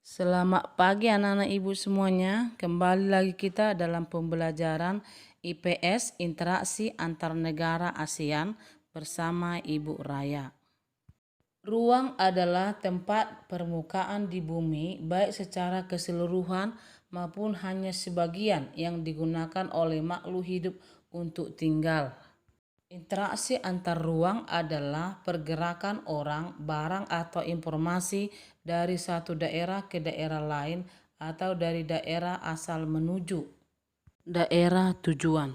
Selamat pagi anak-anak ibu semuanya. Kembali lagi kita dalam pembelajaran IPS Interaksi Antar Negara ASEAN bersama Ibu Raya. Ruang adalah tempat permukaan di bumi baik secara keseluruhan maupun hanya sebagian yang digunakan oleh makhluk hidup untuk tinggal. Interaksi antar ruang adalah pergerakan orang, barang atau informasi dari satu daerah ke daerah lain atau dari daerah asal menuju daerah tujuan.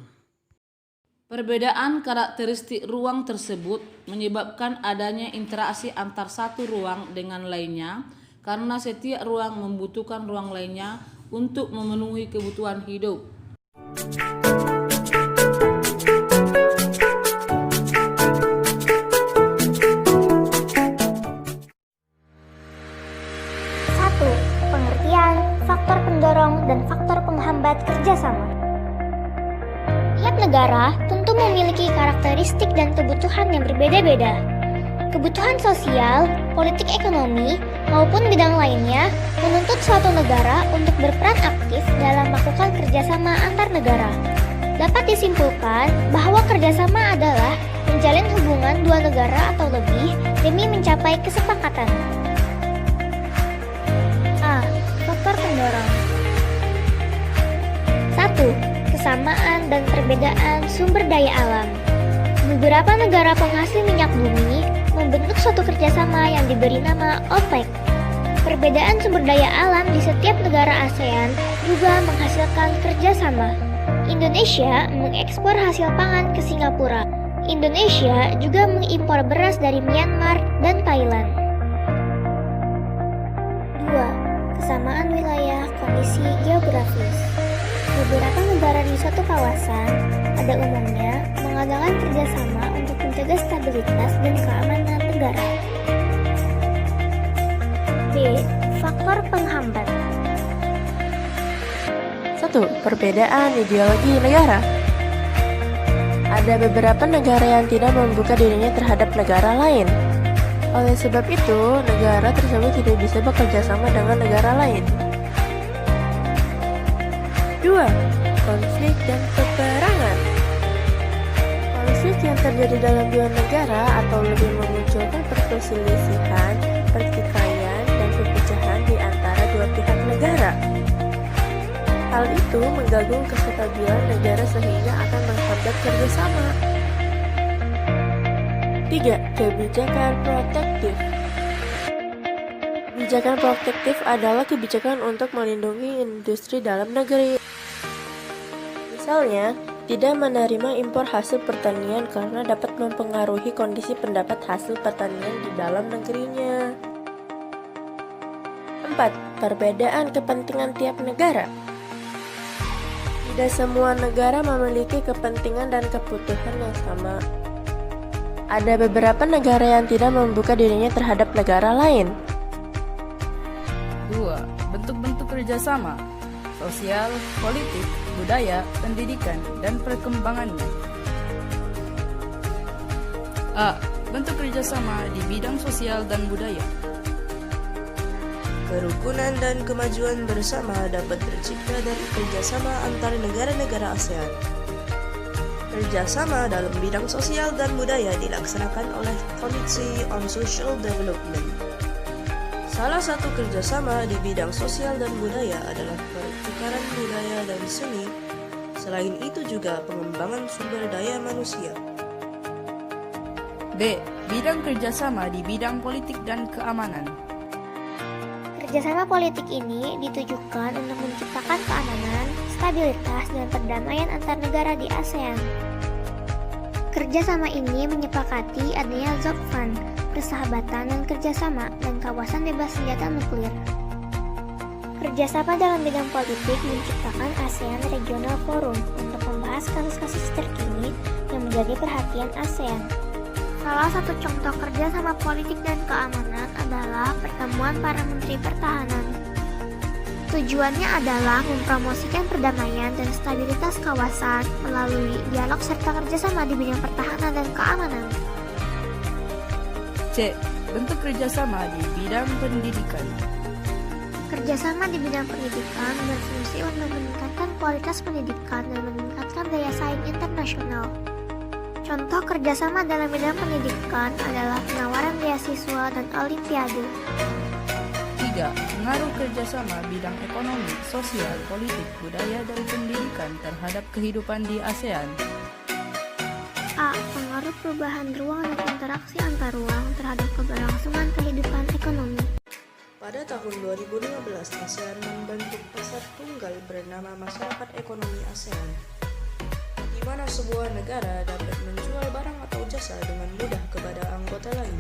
Perbedaan karakteristik ruang tersebut menyebabkan adanya interaksi antar satu ruang dengan lainnya karena setiap ruang membutuhkan ruang lainnya untuk memenuhi kebutuhan hidup. Pengertian, faktor pendorong, dan faktor penghambat kerjasama. Tiap negara tentu memiliki karakteristik dan kebutuhan yang berbeda-beda. Kebutuhan sosial, politik ekonomi, maupun bidang lainnya menuntut suatu negara untuk berperan aktif dalam melakukan kerjasama antar negara. Dapat disimpulkan bahwa kerjasama adalah menjalin hubungan dua negara atau lebih demi mencapai kesepakatan. Faktor pendorong. 1. Kesamaan dan perbedaan sumber daya alam. Beberapa negara penghasil minyak bumi membentuk suatu kerjasama yang diberi nama OPEC. Perbedaan sumber daya alam di setiap negara ASEAN juga menghasilkan kerjasama. Indonesia mengekspor hasil pangan ke Singapura. Indonesia juga mengimpor beras dari Myanmar dan Thailand. 2. Kesamaan wilayah kondisi geografis. Beberapa negara di suatu kawasan pada umumnya mengadakan kerjasama untuk menjaga stabilitas dan keamanan negara. B. Faktor penghambat. 1. Perbedaan ideologi negara. Ada beberapa negara yang tidak membuka dirinya terhadap negara lain. Oleh sebab itu, negara tersebut tidak bisa bekerja sama dengan negara lain. 2. Konflik dan peperangan. Konflik yang terjadi dalam dua negara atau lebih memunculkan perselisihan, pertikaian, dan perpecahan di antara dua pihak negara. Hal itu mengganggu kestabilan negara sehingga akan menghambat kerjasama. 3. Kebijakan protektif. Kebijakan protektif adalah kebijakan untuk melindungi industri dalam negeri. Misalnya, tidak menerima impor hasil pertanian karena dapat mempengaruhi kondisi pendapat hasil pertanian di dalam negerinya. 4. Perbedaan kepentingan tiap negara. Tidak semua negara memiliki kepentingan dan kebutuhan yang sama. Ada beberapa negara yang tidak membuka dirinya terhadap negara lain. 2. Bentuk-bentuk kerjasama sosial, politik, budaya, pendidikan, dan perkembangannya. A. Bentuk kerjasama di bidang sosial dan budaya. Kerukunan dan kemajuan bersama dapat tercipta dari kerjasama antar negara-negara ASEAN. Kerjasama dalam bidang sosial dan budaya dilaksanakan oleh Committee on Social Development. Salah satu kerjasama di bidang sosial dan budaya adalah pertukaran budaya dan seni. Selain itu juga pengembangan sumber daya manusia. B. Bidang kerjasama di bidang politik dan keamanan. Kerjasama politik ini ditujukan untuk menciptakan keamanan, stabilitas, dan perdamaian antar negara di ASEAN. Kerjasama ini menyepakati adanya ZOPFAN, persahabatan dan kerjasama, dan kawasan bebas senjata nuklir. Kerjasama dalam bidang politik menciptakan ASEAN Regional Forum untuk membahas kasus-kasus terkini yang menjadi perhatian ASEAN. Salah satu contoh kerjasama politik dan keamanan adalah pertemuan para menteri pertahanan. Tujuannya adalah mempromosikan perdamaian dan stabilitas kawasan melalui dialog serta kerjasama di bidang pertahanan dan keamanan. C. Bentuk kerjasama di bidang pendidikan. Kerjasama di bidang pendidikan berfungsi untuk meningkatkan kualitas pendidikan dan meningkatkan daya saing internasional. Contoh kerjasama dalam bidang pendidikan adalah penawaran beasiswa dan olimpiade. 3. Pengaruh kerjasama bidang ekonomi, sosial, politik, budaya, dan pendidikan terhadap kehidupan di ASEAN. A. Pengaruh perubahan ruang dan interaksi antar ruang terhadap keberlangsungan kehidupan ekonomi. Pada tahun 2015, ASEAN membentuk pasar tunggal bernama Masyarakat Ekonomi ASEAN, di mana sebuah negara dapat menjual barang atau jasa dengan mudah kepada anggota lain.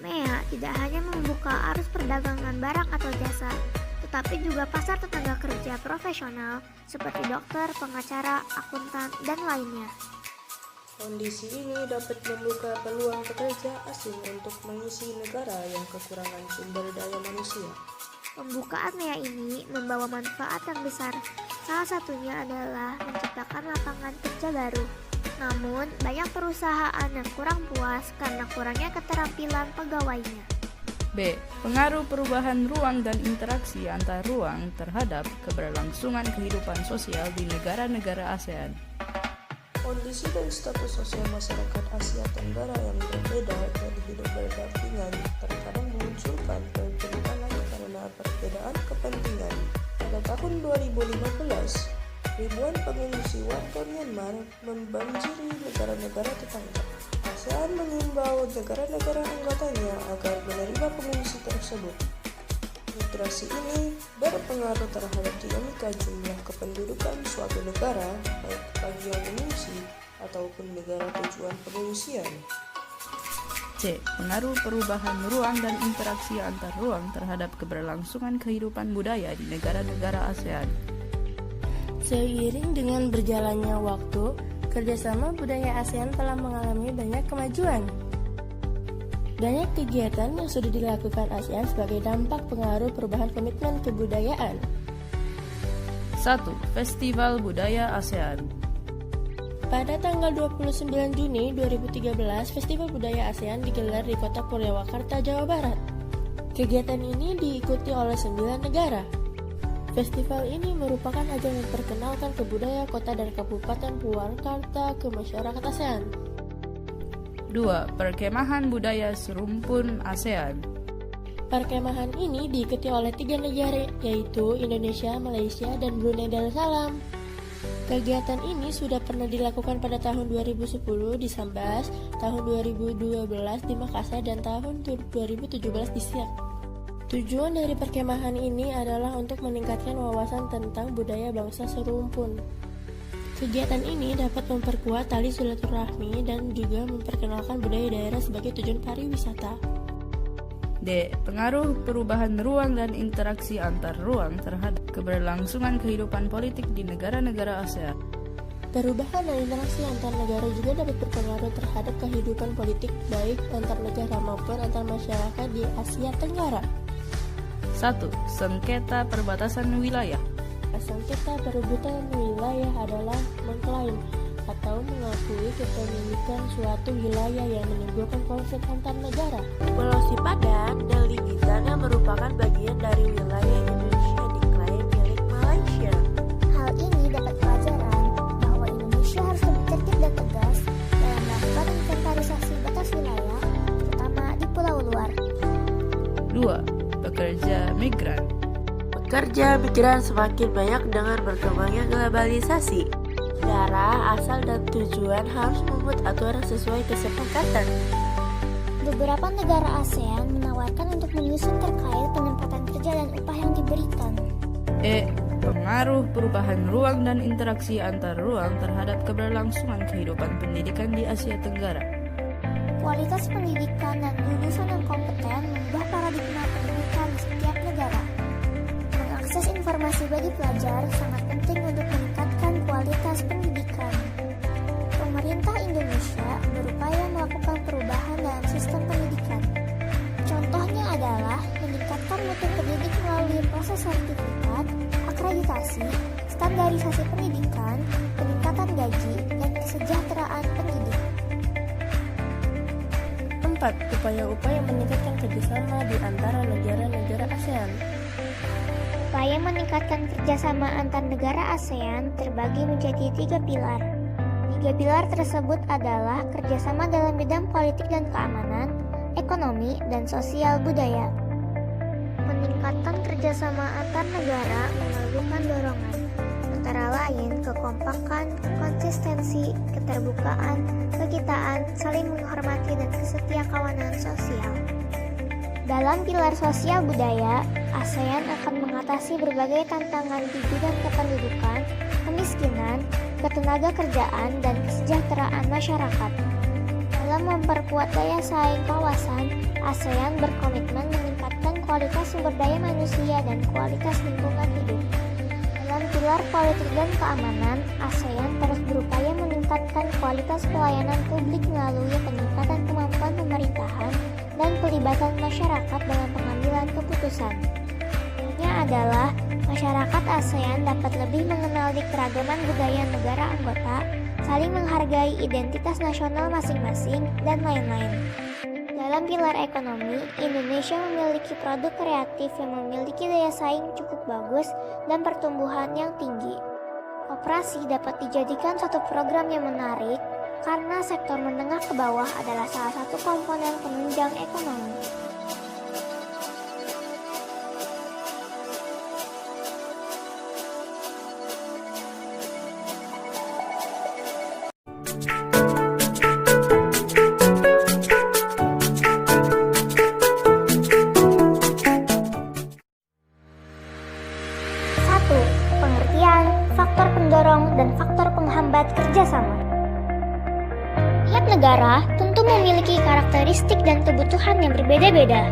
MEA tidak hanya membuka arus perdagangan barang atau jasa, tetapi juga pasar tenaga kerja profesional seperti dokter, pengacara, akuntan, dan lainnya. Kondisi ini dapat membuka peluang pekerja asing untuk mengisi negara yang kekurangan sumber daya manusia. Pembukaan MEA ini membawa manfaat yang besar. Salah satunya adalah menciptakan lapangan kerja baru. Namun, banyak perusahaan yang kurang puas karena kurangnya keterampilan pegawainya. B. Pengaruh perubahan ruang dan interaksi antar ruang terhadap keberlangsungan kehidupan sosial di negara-negara ASEAN. Kondisi dan status sosial masyarakat Asia Tenggara yang berbeda dan hidup berdampingan terkadang memunculkan pertentangan karena perbedaan kepentingan. Pada tahun 2015, ribuan pengungsi warga Myanmar membanjiri negara-negara tetangga. ASEAN mengimbau negara-negara anggotanya agar menerima pengungsi tersebut. Migrasi ini berpengaruh terhadap dinamika jumlah kependudukan suatu negara, baik bagi yang mengungsi ataupun negara tujuan pengungsian. C. Pengaruh perubahan ruang dan interaksi antar ruang terhadap keberlangsungan kehidupan budaya di negara-negara ASEAN. Seiring dengan berjalannya waktu, kerjasama budaya ASEAN telah mengalami banyak kemajuan. Banyak kegiatan yang sudah dilakukan ASEAN sebagai dampak pengaruh perubahan komitmen kebudayaan. 1. Festival Budaya ASEAN. Pada tanggal 29 Juni 2013, Festival Budaya ASEAN digelar di Kota Purwakarta, Jawa Barat. Kegiatan ini diikuti oleh 9 negara. Festival ini merupakan ajang memperkenalkan kebudayaan kota dan kabupaten Purwakarta ke masyarakat ASEAN. 2. Perkemahan Budaya Serumpun ASEAN. Perkemahan ini diikuti oleh 3 negara, yaitu Indonesia, Malaysia, dan Brunei Darussalam. Kegiatan ini sudah pernah dilakukan pada tahun 2010 di Sambas, tahun 2012 di Makassar, dan tahun 2017 di Siak. Tujuan dari perkemahan ini adalah untuk meningkatkan wawasan tentang budaya bangsa serumpun. Kegiatan ini dapat memperkuat tali silaturahmi dan juga memperkenalkan budaya daerah sebagai tujuan pariwisata. D. Pengaruh perubahan ruang dan interaksi antar ruang terhadap keberlangsungan kehidupan politik di negara-negara ASEAN. Perubahan dan interaksi antar negara juga dapat berpengaruh terhadap kehidupan politik baik antar negara maupun antar masyarakat di Asia Tenggara. 1. Sengketa perbatasan wilayah. Sengketa perebutan wilayah adalah mengklaim atau mengakui kepemilikan suatu wilayah yang menimbulkan konflik antar negara. Pulau Sipadan dan Ligitan yang merupakan bagian dari wilayah Indonesia diklaim milik Malaysia. Hal ini dapat pelajaran bahwa Indonesia harus lebih tertib dan tegas dalam melakukan inventarisasi batas wilayah, terutama di pulau luar. 2. Pekerja migran. Pekerja migran semakin banyak dengan berkembangnya globalisasi. Negara asal dan tujuan harus membuat aturan sesuai kesepakatan. Beberapa negara ASEAN menawarkan untuk menyusun terkait penempatan kerja dan upah yang diberikan. E. Pengaruh perubahan ruang dan interaksi antar ruang terhadap keberlangsungan kehidupan pendidikan di Asia Tenggara. Kualitas pendidikan dan lulusan yang kompeten mengubah paradigma pendidikan di setiap negara. Mengakses informasi bagi pelajar sangat penting untuk meningkatkan kualitas pendidikan. Pemerintah Indonesia berupaya melakukan perubahan dalam sistem pendidikan. Contohnya adalah meningkatkan mutu pendidik melalui proses sertifikat, akreditasi, standarisasi pendidikan, peningkatan gaji, dan kesejahteraan pendidik. 4. Upaya-upaya meningkatkan kerjasama di antara negara-negara ASEAN. Upaya meningkatkan kerjasama antar negara ASEAN terbagi menjadi 3 pilar. 3 pilar tersebut adalah kerjasama dalam bidang politik dan keamanan, ekonomi, dan sosial budaya. Meningkatkan kerjasama antar negara memerlukan dorongan, antara lain kekompakan, konsistensi, keterbukaan, kekitaan, saling menghormati, dan kesetiakawanan sosial. Dalam pilar sosial budaya, ASEAN akan mengatasi berbagai tantangan di bidang kependudukan, kemiskinan, ketenaga kerjaan, dan kesejahteraan masyarakat. Dalam memperkuat daya saing kawasan, ASEAN berkomitmen meningkatkan kualitas sumber daya manusia dan kualitas lingkungan hidup. Dalam pilar politik dan keamanan, ASEAN terus berupaya meningkatkan kualitas pelayanan publik melalui peningkatan kemampuan pemerintahan dan pelibatan masyarakat dalam pengambilan keputusan. Intinya adalah masyarakat ASEAN dapat lebih mengenali keragaman budaya negara anggota, saling menghargai identitas nasional masing-masing, dan lain-lain. Dalam pilar ekonomi, Indonesia memiliki produk kreatif yang memiliki daya saing cukup bagus dan pertumbuhan yang tinggi. Koperasi dapat dijadikan suatu program yang menarik karena sektor menengah ke bawah adalah salah satu komponen penunjang ekonomi. Satu, pengertian, faktor pendorong, dan faktor penghambat kerjasama. Tiap negara tentu memiliki karakteristik dan kebutuhan yang berbeda-beda.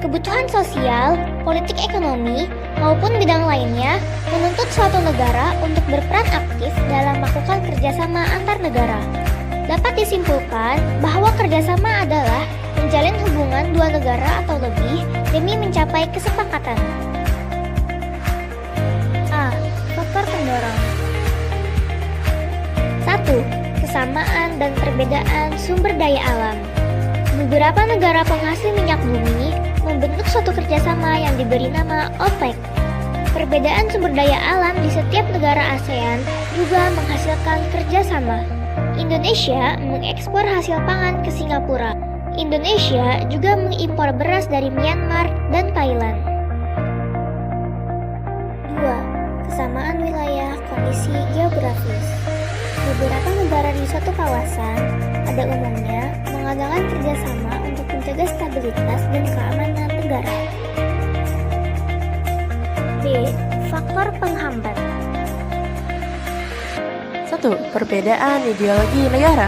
Kebutuhan sosial, politik ekonomi, maupun bidang lainnya menuntut suatu negara untuk berperan aktif dalam melakukan kerjasama antar negara. Dapat disimpulkan bahwa kerjasama adalah menjalin hubungan dua negara atau lebih demi mencapai kesepakatan. A. Faktor pendorong. 1. Kesamaan dan perbedaan sumber daya alam. Beberapa negara penghasil minyak bumi membentuk suatu kerjasama yang diberi nama OPEC. Perbedaan sumber daya alam di setiap negara ASEAN juga menghasilkan kerjasama. Indonesia mengekspor hasil pangan ke Singapura. Indonesia juga mengimpor beras dari Myanmar dan Thailand. 2. Kesamaan wilayah kondisi geografis. Beberapa negara di suatu kawasan pada umumnya mengadakan kerjasama untuk menjaga stabilitas dan keamanan negara. B. Faktor penghambat. 1. Perbedaan ideologi negara.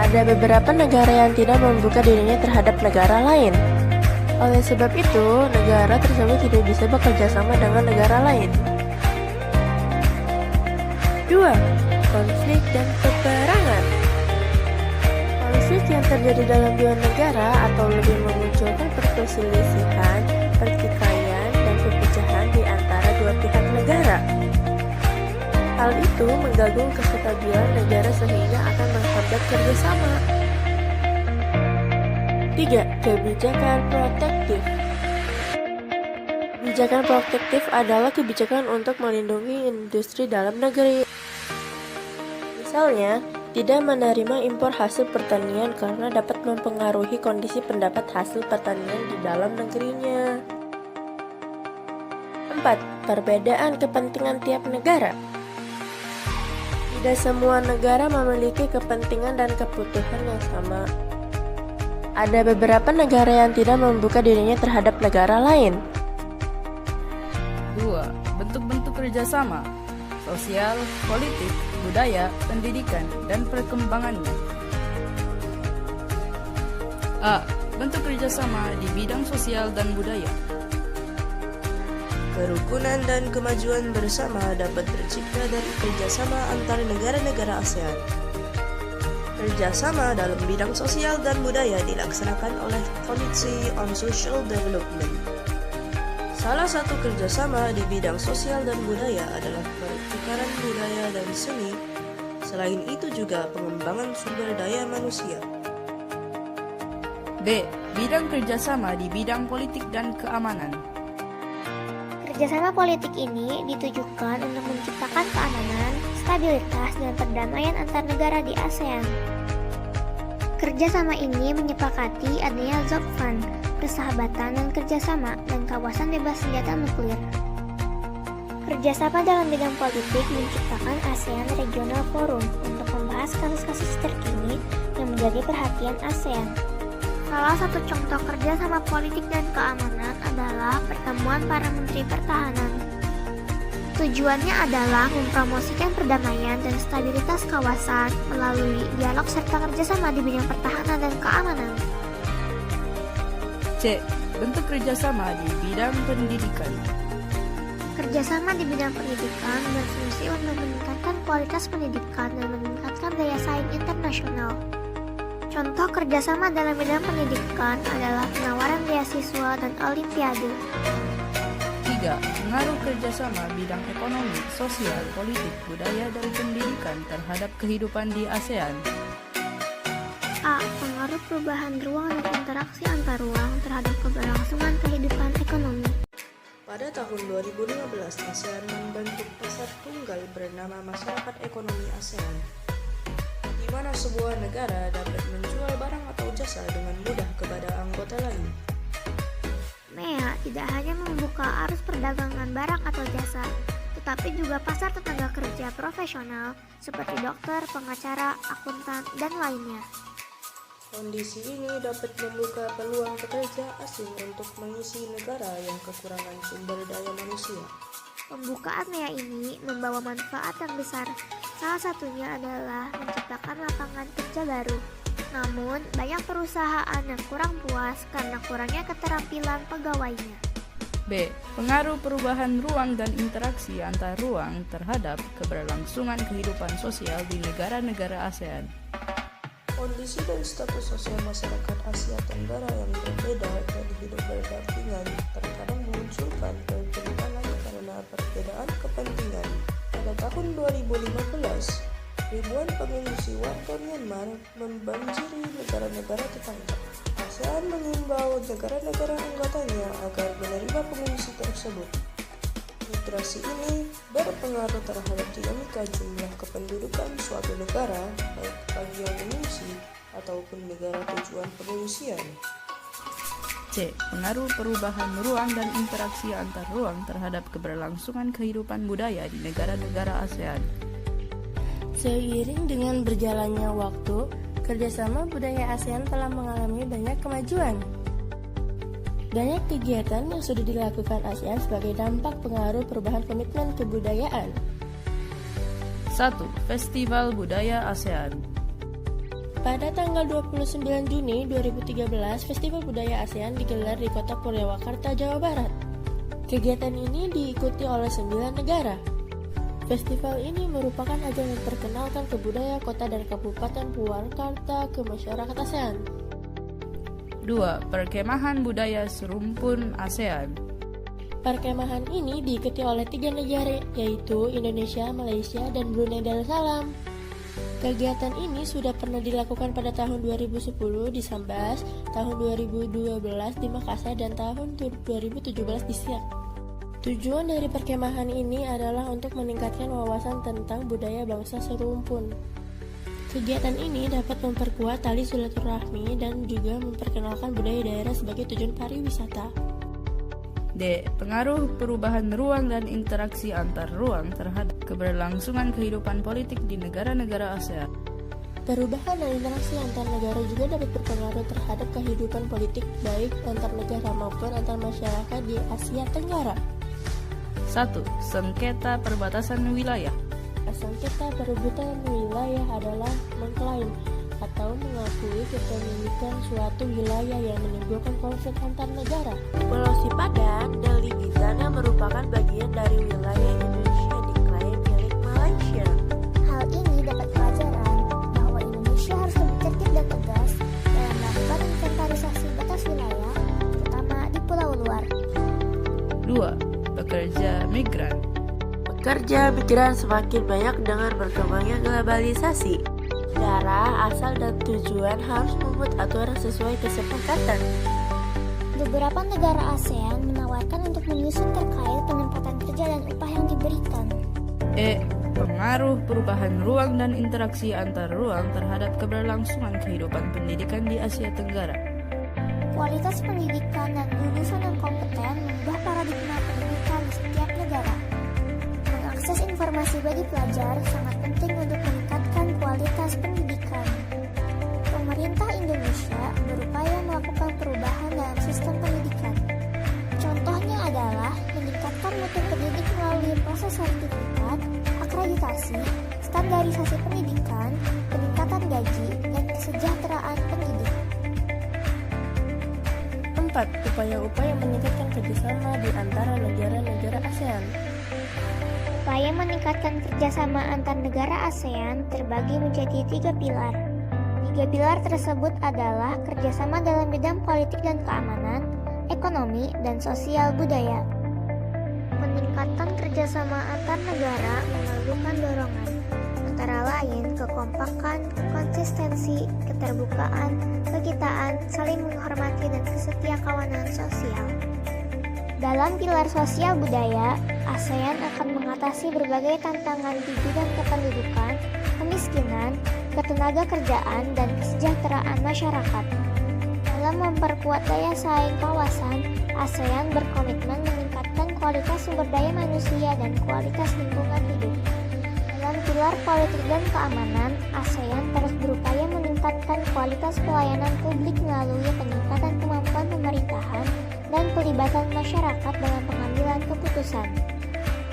Ada beberapa negara yang tidak membuka dirinya terhadap negara lain. Oleh sebab itu, negara tersebut tidak bisa bekerja sama dengan negara lain. 2. Konflik dan peperangan. Konflik yang terjadi dalam dua negara atau lebih memunculkan perselisihan, pertikaian, dan perpecahan di antara dua pihak negara. Hal itu mengganggu kestabilan negara sehingga akan menghambat kerjasama. 3. Kebijakan protektif. Kebijakan protektif adalah kebijakan untuk melindungi industri dalam negeri. Misalnya, tidak menerima impor hasil pertanian karena dapat mempengaruhi kondisi pendapat hasil pertanian di dalam negerinya. 4. Perbedaan kepentingan tiap negara. Tidak semua negara memiliki kepentingan dan kebutuhan yang sama. Ada beberapa negara yang tidak membuka dirinya terhadap negara lain. 2. Bentuk-bentuk kerjasama sosial, politik, budaya, pendidikan, dan perkembangannya. A. Bentuk kerjasama di bidang sosial dan budaya. Kerukunan dan kemajuan bersama dapat tercipta dari kerjasama antar negara-negara ASEAN. Kerjasama dalam bidang sosial dan budaya dilaksanakan oleh Committee on Social Development. Salah satu kerjasama di bidang sosial dan budaya adalah pertukaran budaya dan seni. Selain itu juga pengembangan sumber daya manusia. B. Bidang kerjasama di bidang politik dan keamanan. Kerjasama politik ini ditujukan untuk menciptakan keamanan, stabilitas, dan perdamaian antar negara di ASEAN. Kerjasama ini menyepakati adanya ZOPFAN, persahabatan dan kerjasama, dan kawasan bebas senjata nuklir. Kerjasama dalam bidang politik menciptakan ASEAN Regional Forum untuk membahas kasus-kasus terkini yang menjadi perhatian ASEAN. Salah satu contoh kerjasama politik dan keamanan adalah pertemuan para menteri pertahanan. Tujuannya adalah mempromosikan perdamaian dan stabilitas kawasan melalui dialog serta kerjasama di bidang pertahanan dan keamanan. C. Bentuk kerjasama di bidang pendidikan. Kerjasama di bidang pendidikan berfungsi untuk meningkatkan kualitas pendidikan dan meningkatkan daya saing internasional. Contoh kerjasama dalam bidang pendidikan adalah penawaran beasiswa dan olimpiade. 3. Pengaruh kerjasama bidang ekonomi, sosial, politik, budaya, dan pendidikan terhadap kehidupan di ASEAN. A. Pengaruh perubahan ruang dan interaksi antar ruang terhadap keberlangsungan kehidupan ekonomi. Pada tahun 2015, ASEAN membentuk pasar tunggal bernama Masyarakat Ekonomi ASEAN, di mana sebuah negara dapat menjual barang atau jasa dengan mudah kepada anggota lain. MEA tidak hanya membuka arus perdagangan barang atau jasa, tetapi juga pasar tenaga kerja profesional seperti dokter, pengacara, akuntan, dan lainnya. Kondisi ini dapat membuka peluang pekerja asing untuk mengisi negara yang kekurangan sumber daya manusia. Pembukaan MEA ini membawa manfaat yang besar. Salah satunya adalah menciptakan lapangan kerja baru. Namun, banyak perusahaan yang kurang puas karena kurangnya keterampilan pegawainya. B. Pengaruh perubahan ruang dan interaksi antar ruang terhadap keberlangsungan kehidupan sosial di negara-negara ASEAN. Kondisi dan status sosial masyarakat Asia Tenggara yang berbeda dan hidup berdampingan terkadang memunculkan pertentangan karena perbedaan kepentingan. Pada tahun 2015, ribuan pengungsi warga Myanmar membanjiri negara-negara tetangga. ASEAN mengimbau negara-negara anggotanya agar menerima pengungsi tersebut. Migrasi ini berpengaruh terhadap dinamika jumlah kependudukan suatu negara, baik bagi yang mengungsi ataupun negara tujuan pengungsian. C. Pengaruh perubahan ruang dan interaksi antar ruang terhadap keberlangsungan kehidupan budaya di negara-negara ASEAN. Seiring dengan berjalannya waktu, kerjasama budaya ASEAN telah mengalami banyak kemajuan. Banyak kegiatan yang sudah dilakukan ASEAN sebagai dampak pengaruh perubahan komitmen kebudayaan. 1. Festival Budaya ASEAN. Pada tanggal 29 Juni 2013, Festival Budaya ASEAN digelar di kota Purwakarta, Jawa Barat. Kegiatan ini diikuti oleh 9 negara. Festival ini merupakan ajang memperkenalkan kebudayaan kota dan kabupaten Purwakarta ke masyarakat ASEAN. 2. Perkemahan Budaya Serumpun ASEAN. Perkemahan ini diikuti oleh 3 negara, yaitu Indonesia, Malaysia, dan Brunei Darussalam. Kegiatan ini sudah pernah dilakukan pada tahun 2010 di Sambas, tahun 2012 di Makassar, dan tahun 2017 di Siak. Tujuan dari perkemahan ini adalah untuk meningkatkan wawasan tentang budaya bangsa serumpun. Kegiatan ini dapat memperkuat tali silaturahmi dan juga memperkenalkan budaya daerah sebagai tujuan pariwisata. D. Pengaruh perubahan ruang dan interaksi antar ruang terhadap keberlangsungan kehidupan politik di negara-negara ASEAN. Perubahan dan interaksi antar negara juga dapat berpengaruh terhadap kehidupan politik baik antar negara maupun antar masyarakat di Asia Tenggara. 1. Sengketa perbatasan wilayah. Sengketa perebutan wilayah adalah mengklaim atau mengakui kepemilikan suatu wilayah yang menimbulkan konflik antar negara. Pulau Sipadan dan Ligitan yang merupakan bagian dari wilayah Indonesia diklaim milik Malaysia. Hal ini dapat pelajaran bahwa Indonesia harus lebih tertib dan tegas dalam melakukan inventarisasi batas wilayah, terutama di pulau luar. 2. Pekerja migran. Pekerja migran semakin banyak dengan berkembangnya globalisasi. Negara, asal dan tujuan harus membuat aturan sesuai kesepakatan. Beberapa negara ASEAN menawarkan untuk menyusun terkait penempatan kerja dan upah yang diberikan. Pengaruh perubahan ruang dan interaksi antar ruang terhadap keberlangsungan kehidupan pendidikan di Asia Tenggara. Kualitas pendidikan dan lulusan yang kompeten mengubah paradigma pendidikan di setiap negara. Mengakses informasi bagi pelajar sangat penting untuk meningkatkan kualitas pendidikan. Pemerintah Indonesia berupaya melakukan perubahan dalam sistem pendidikan. Contohnya adalah meningkatkan mutu pendidik melalui proses sertifikat, akreditasi, standarisasi pendidikan, peningkatan gaji, dan kesejahteraan pendidik. 4. Upaya-upaya meningkatkan kerjasama di antara negara-negara ASEAN. Upaya meningkatkan kerjasama antar negara ASEAN terbagi menjadi 3 pilar. 3 pilar tersebut adalah kerjasama dalam bidang politik dan keamanan, ekonomi, dan sosial budaya. Meningkatkan kerjasama antar negara memerlukan dorongan, antara lain kekompakan, konsistensi, keterbukaan, kekitaan, saling menghormati, dan kesetiakawanan sosial. Dalam pilar sosial budaya, ASEAN akan mengatasi berbagai tantangan di bidang kependudukan, kemiskinan, ketenaga kerjaan, dan kesejahteraan masyarakat. Dalam memperkuat daya saing kawasan, ASEAN berkomitmen meningkatkan kualitas sumber daya manusia dan kualitas lingkungan hidup. Dalam pilar politik dan keamanan, ASEAN terus berupaya meningkatkan kualitas pelayanan publik melalui peningkatan kemampuan pemerintahan dan pelibatan masyarakat dalam pengambilan keputusan.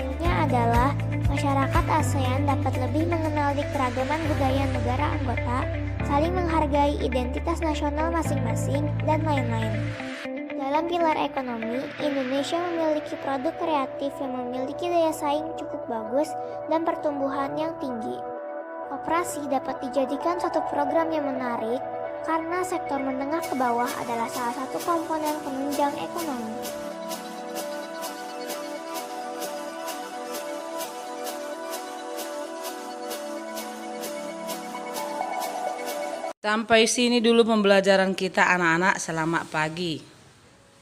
Intinya adalah masyarakat ASEAN dapat lebih mengenali keragaman budaya negara anggota, saling menghargai identitas nasional masing-masing, dan lain-lain. Dalam pilar ekonomi, Indonesia memiliki produk kreatif yang memiliki daya saing cukup bagus dan pertumbuhan yang tinggi. Koperasi dapat dijadikan satu program yang menarik karena sektor menengah ke bawah adalah salah satu komponen penunjang ekonomi. Sampai sini dulu pembelajaran kita anak-anak. Selamat pagi.